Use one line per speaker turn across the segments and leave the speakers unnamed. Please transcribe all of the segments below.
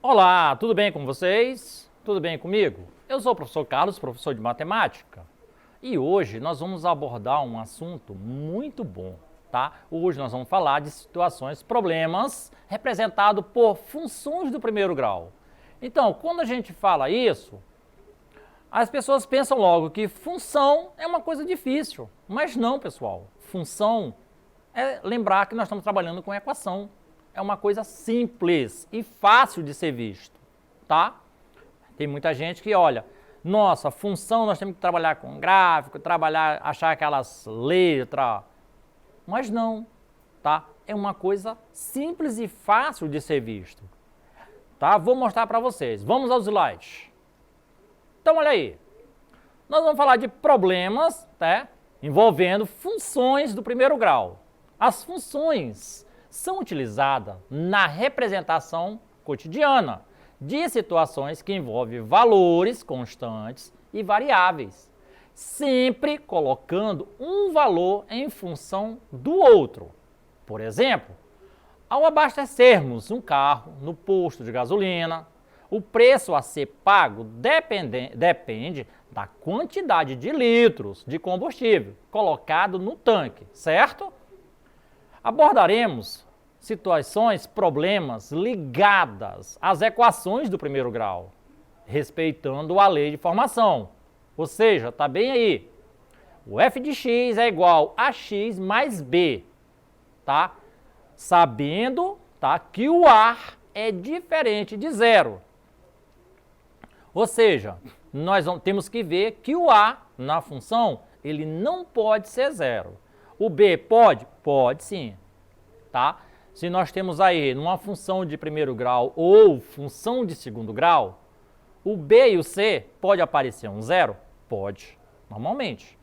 Olá, tudo bem com vocês? Tudo bem comigo? Eu sou o professor Carlos, professor de matemática, e hoje nós vamos abordar um assunto muito bom, tá? Hoje nós vamos falar de situações, problemas representados por funções do primeiro grau. Então, quando a gente fala isso, as pessoas pensam logo que função é uma coisa difícil, mas não, pessoal. Função é lembrar que nós estamos trabalhando com equação. É uma coisa simples e fácil de ser visto, tá? Tem muita gente que olha, nossa, função nós temos que trabalhar com gráfico, achar aquelas letras, mas não, tá? É uma coisa simples e fácil de ser visto, tá? Vou mostrar para vocês. Vamos aos slides. Então, olha aí. Nós vamos falar de problemas, tá? Envolvendo funções do primeiro grau. As funções são utilizadas na representação cotidiana de situações que envolvem valores constantes e variáveis, sempre colocando um valor em função do outro. Por exemplo, ao abastecermos um carro no posto de gasolina, o preço a ser pago depende da quantidade de litros de combustível colocado no tanque, certo? Abordaremos situações, problemas ligadas às equações do primeiro grau, respeitando a lei de formação. Ou seja, está bem aí. O f de x é igual a x mais b, tá? Sabendo, tá, que o a é diferente de zero. Ou seja, nós temos que ver que o a na função, ele não pode ser zero. O b pode? Pode sim, tá? Se nós temos aí numa função de primeiro grau ou função de segundo grau, o b e o c pode aparecer um zero? Pode, normalmente.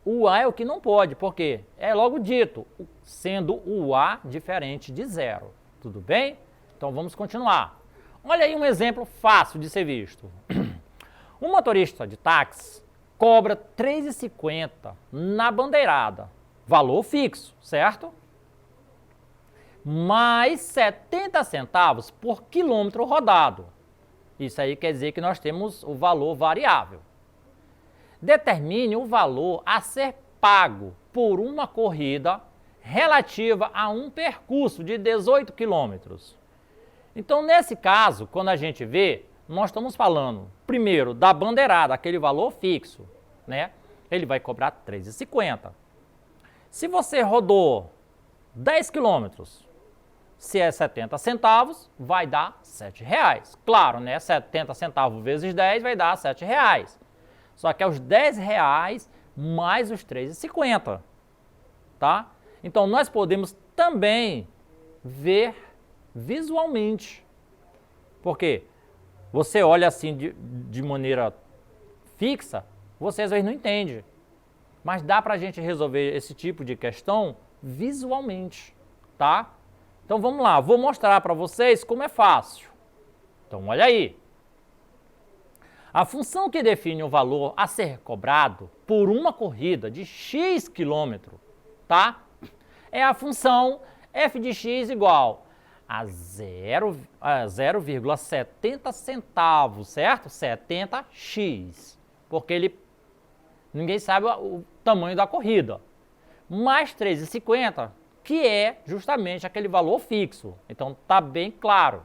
O a é o que não pode, porque é logo dito, sendo o a diferente de zero. Tudo bem? Então vamos continuar. Olha aí um exemplo fácil de ser visto. Um motorista de táxi cobra R$ 3,50 na bandeirada, valor fixo, certo? Mais 70 centavos por quilômetro rodado. Isso aí quer dizer que nós temos o valor variável. Determine o valor a ser pago por uma corrida relativa a um percurso de 18 quilômetros. Então, nesse caso, quando a gente vê, nós estamos falando, primeiro, da bandeirada, aquele valor fixo, né? Ele vai cobrar R$ 3,50. Se você rodou 10 quilômetros, se é 70 centavos, vai dar R$ 7,00. Claro, né? 70 centavos vezes 10 vai dar R$ 7,00. Só que é os R$ 10,00 mais os R$ 3,50, tá? Então, nós podemos também ver visualmente. Porque você olha assim de maneira fixa, você às vezes não entende. Mas dá para a gente resolver esse tipo de questão visualmente, tá? Então vamos lá, vou mostrar para vocês como é fácil. Então olha aí. A função que define o valor a ser cobrado por uma corrida de x quilômetro, tá? É a função f de x igual a 0,70 centavos, certo? 70x, porque ninguém sabe o tamanho da corrida. Mais 3,50, que é justamente aquele valor fixo. Então, está bem claro.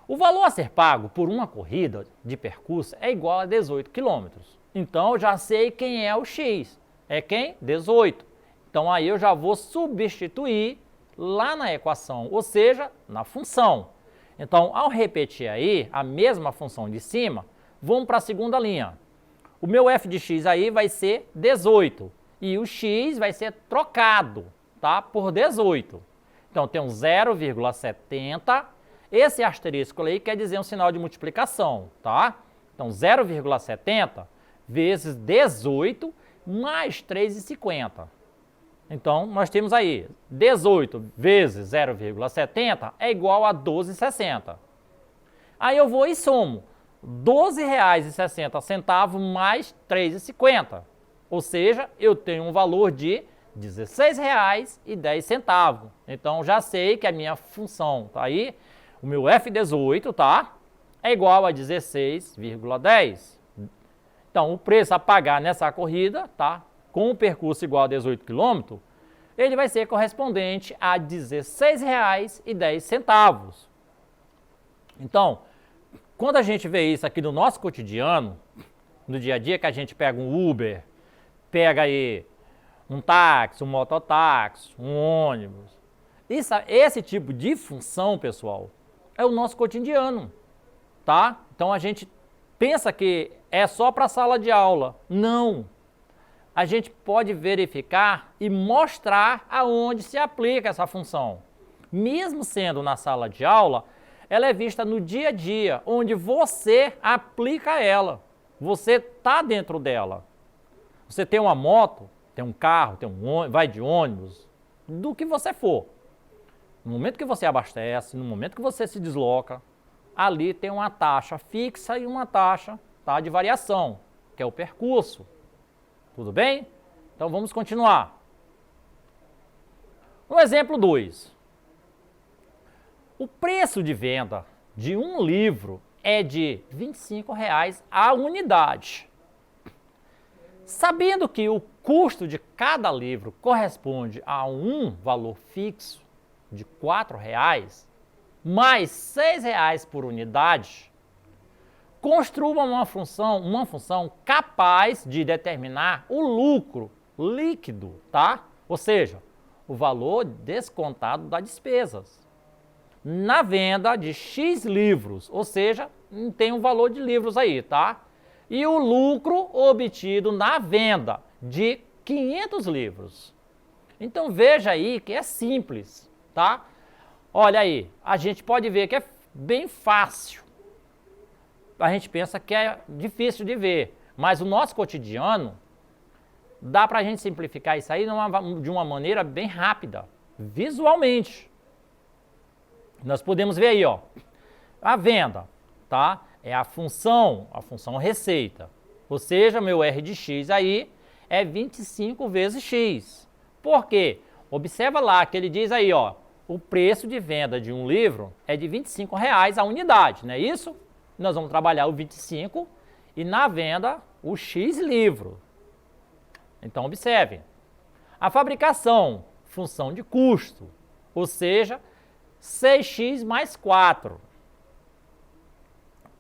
O valor a ser pago por uma corrida de percurso é igual a 18 km. Então, eu já sei quem é o x. É quem? 18. Então, aí eu já vou substituir lá na equação, ou seja, na função. Então, ao repetir aí a mesma função de cima, vamos para a segunda linha. O meu f de x aí vai ser 18 e o x vai ser trocado, tá, por 18. Então, tem um 0,70. Esse asterisco aí quer dizer um sinal de multiplicação, tá? Então, 0,70 vezes 18 mais 3,50. Então, nós temos aí 18 vezes 0,70 é igual a 12,60. Aí eu vou e somo R$ 12,60 mais 3,50. Ou seja, eu tenho um valor de R$ 16,10. Então, já sei que a minha função está aí. o meu F18, tá? É igual a 16,10. Então, o preço a pagar nessa corrida, tá? Com o percurso igual a 18 km, ele vai ser correspondente a R$ 16,10. Então, quando a gente vê isso aqui no nosso cotidiano, no dia a dia que a gente pega um Uber, pega aí um táxi, um mototáxi, um ônibus, esse tipo de função, pessoal, é o nosso cotidiano, tá? Então a gente pensa que é só para a sala de aula. Não. A gente pode verificar e mostrar aonde se aplica essa função. Mesmo sendo na sala de aula, ela é vista no dia a dia, onde você aplica ela. Você está dentro dela. Você tem uma moto, tem um carro, vai de ônibus, do que você for. No momento que você abastece, no momento que você se desloca, ali tem uma taxa fixa e uma taxa, tá, de variação, que é o percurso. Tudo bem? Então vamos continuar. No exemplo 2. O preço de venda de um livro é de R$ 25,00 a unidade. Sabendo que o custo de cada livro corresponde a um valor fixo de R$ 4,00, mais R$ 6,00 por unidade, construa uma função capaz de determinar o lucro líquido, tá? Ou seja, o valor descontado das despesas na venda de X livros, ou seja, tem um valor de livros aí, tá? E o lucro obtido na venda de 500 livros. Então veja aí que é simples, tá? Olha aí, a gente pode ver que é bem fácil. A gente pensa que é difícil de ver, mas o nosso cotidiano dá para a gente simplificar isso aí de uma maneira bem rápida, visualmente. Nós podemos ver aí, ó, a venda, tá? É a função receita. Ou seja, meu R de X aí é 25 vezes X. Por quê? Observa lá que ele diz aí, ó, o preço de venda de um livro é de R$ 25,00 a unidade, não é isso? Nós vamos trabalhar o 25 e na venda o X livro. Então observe. A fabricação, função de custo, ou seja, 6x mais 4.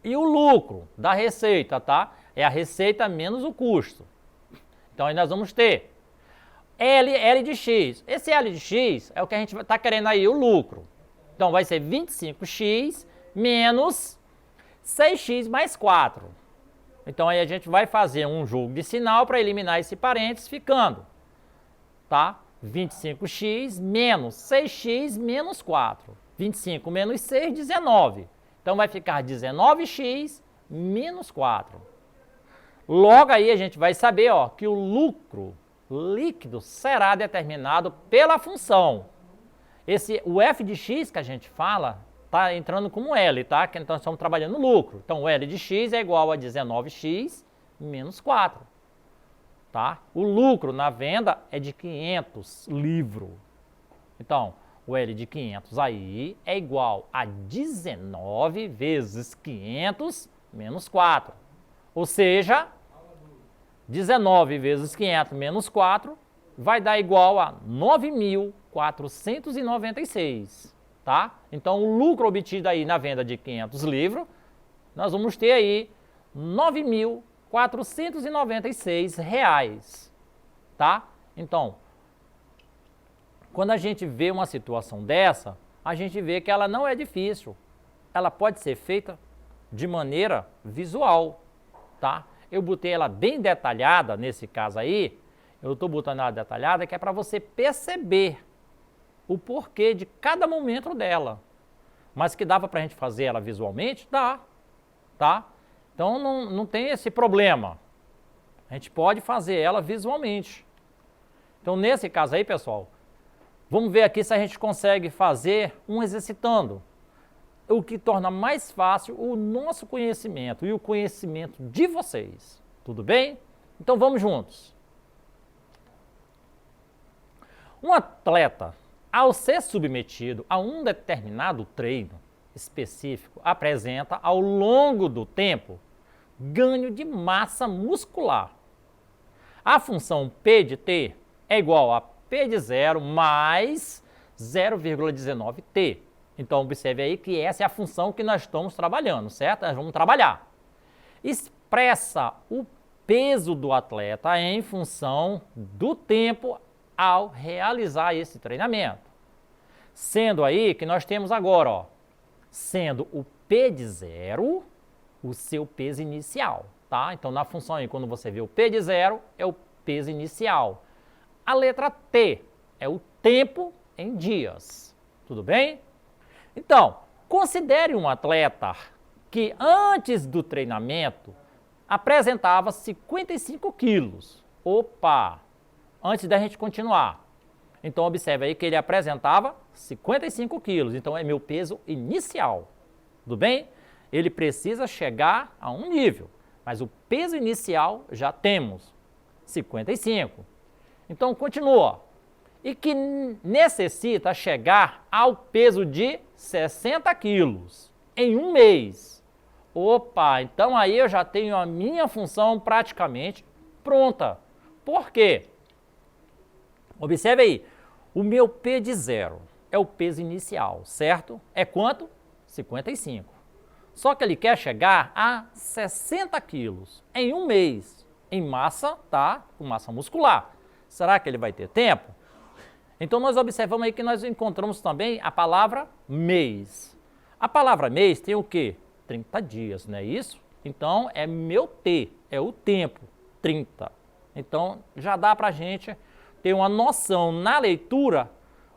E o lucro da receita, tá? É a receita menos o custo. Então aí nós vamos ter L de X. Esse L de X é o que a gente está querendo aí, o lucro. Então vai ser 25x menos 6x mais 4. Então aí a gente vai fazer um jogo de sinal para eliminar esse parênteses, ficando, tá? 25x menos 6x menos 4. 25 menos 6, 19. Então vai ficar 19x menos 4. Logo aí a gente vai saber, ó, que o lucro líquido será determinado pela função. O f de x que a gente fala está entrando como L, tá? Que então estamos trabalhando no lucro. Então o L de x é igual a 19x menos 4. Tá? O lucro na venda é de 500 livros. Então, o L de 500 aí é igual a 19 vezes 500 menos 4. Ou seja, 19 vezes 500 menos 4 vai dar igual a 9.496. Tá? Então, o lucro obtido aí na venda de 500 livros, nós vamos ter aí 9.496 reais, tá? Então, quando a gente vê uma situação dessa, a gente vê que ela não é difícil. Ela pode ser feita de maneira visual, tá? Eu botei ela bem detalhada nesse caso aí, eu estou botando ela detalhada que é para você perceber o porquê de cada momento dela. Mas que dava para a gente fazer ela visualmente? Dá, tá? Então não tem esse problema. A gente pode fazer ela visualmente. Então nesse caso aí, pessoal, vamos ver aqui se a gente consegue fazer um exercitando. O que torna mais fácil o nosso conhecimento e o conhecimento de vocês. Tudo bem? Então vamos juntos. Um atleta, ao ser submetido a um determinado treino, específico apresenta, ao longo do tempo, ganho de massa muscular. A função P de T é igual a P de 0 mais 0,19T. Então, observe aí que essa é a função que nós estamos trabalhando, certo? Nós vamos trabalhar. Expressa o peso do atleta em função do tempo ao realizar esse treinamento. Sendo aí que nós temos agora, ó, sendo o P de 0 o seu peso inicial, tá? Então, na função aí, quando você vê o P de 0, é o peso inicial. A letra T é o tempo em dias, tudo bem? Então, considere um atleta que antes do treinamento apresentava 55 quilos. Opa! Antes da gente continuar. Então, observe aí que ele apresentava 55 quilos. Então, é meu peso inicial. Tudo bem? Ele precisa chegar a um nível. Mas o peso inicial já temos, 55. Então, continua. E que necessita chegar ao peso de 60 quilos em um mês. Opa, então aí eu já tenho a minha função praticamente pronta. Por quê? Observe aí, o meu P de 0 é o peso inicial, certo? É quanto? 55. Só que ele quer chegar a 60 quilos em um mês, em massa, tá? Com massa muscular. Será que ele vai ter tempo? Então, nós observamos aí que nós encontramos também a palavra mês. A palavra mês tem o quê? 30 dias, não é isso? Então, é meu T, é o tempo, 30. Então, já dá para a gente ter uma noção na leitura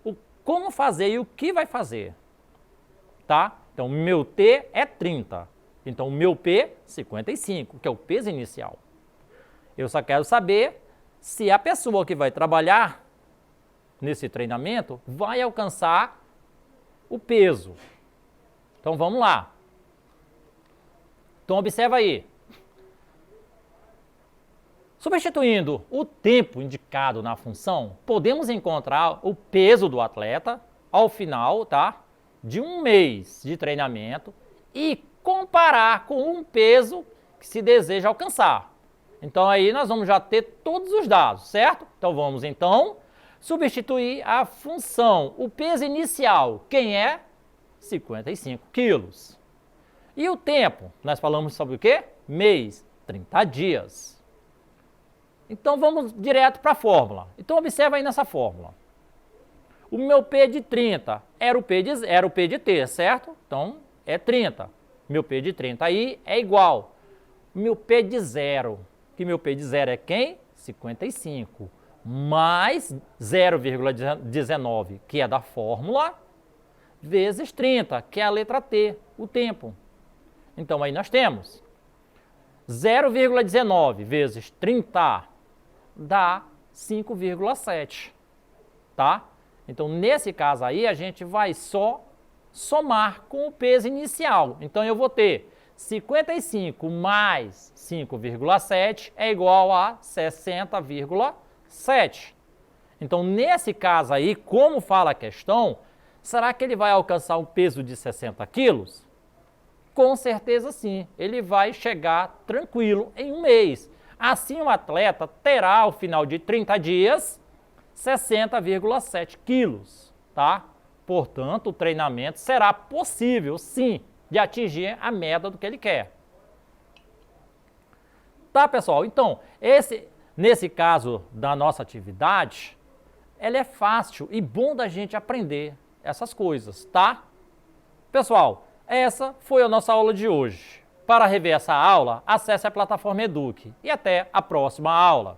o como fazer e o que vai fazer, tá? Então, meu T é 30. Então, o meu P, 55, que é o peso inicial. Eu só quero saber se a pessoa que vai trabalhar nesse treinamento vai alcançar o peso. Então, vamos lá. Então, observa aí. Substituindo o tempo indicado na função, podemos encontrar o peso do atleta ao final, tá, de um mês de treinamento e comparar com um peso que se deseja alcançar. Então, aí nós vamos já ter todos os dados, certo? Então, vamos então substituir a função, o peso inicial, quem é? 55 quilos. E o tempo? Nós falamos sobre o quê? Mês, 30 dias. Então, vamos direto para a fórmula. Então, observa aí nessa fórmula. O meu P de 30 era o P de T, certo? Então, é 30. Meu P de 30 aí é igual. Meu P de 0, que meu P de 0 é quem? 55. Mais 0,19, que é da fórmula, vezes 30, que é a letra T, o tempo. Então, aí nós temos 0,19 vezes 30 dá 5,7, tá? Então, nesse caso aí, a gente vai só somar com o peso inicial. Então, eu vou ter 55 mais 5,7 é igual a 60,7. Então, nesse caso aí, como fala a questão, será que ele vai alcançar um peso de 60 quilos? Com certeza sim, ele vai chegar tranquilo em um mês. Assim, o atleta terá, ao final de 30 dias, 60,7 quilos, tá? Portanto, o treinamento será possível, sim, de atingir a meta do que ele quer. Tá, pessoal? Então, nesse caso da nossa atividade, ela é fácil e bom da gente aprender essas coisas, tá? Pessoal, essa foi a nossa aula de hoje. Para rever essa aula, acesse a plataforma Eduque e até a próxima aula.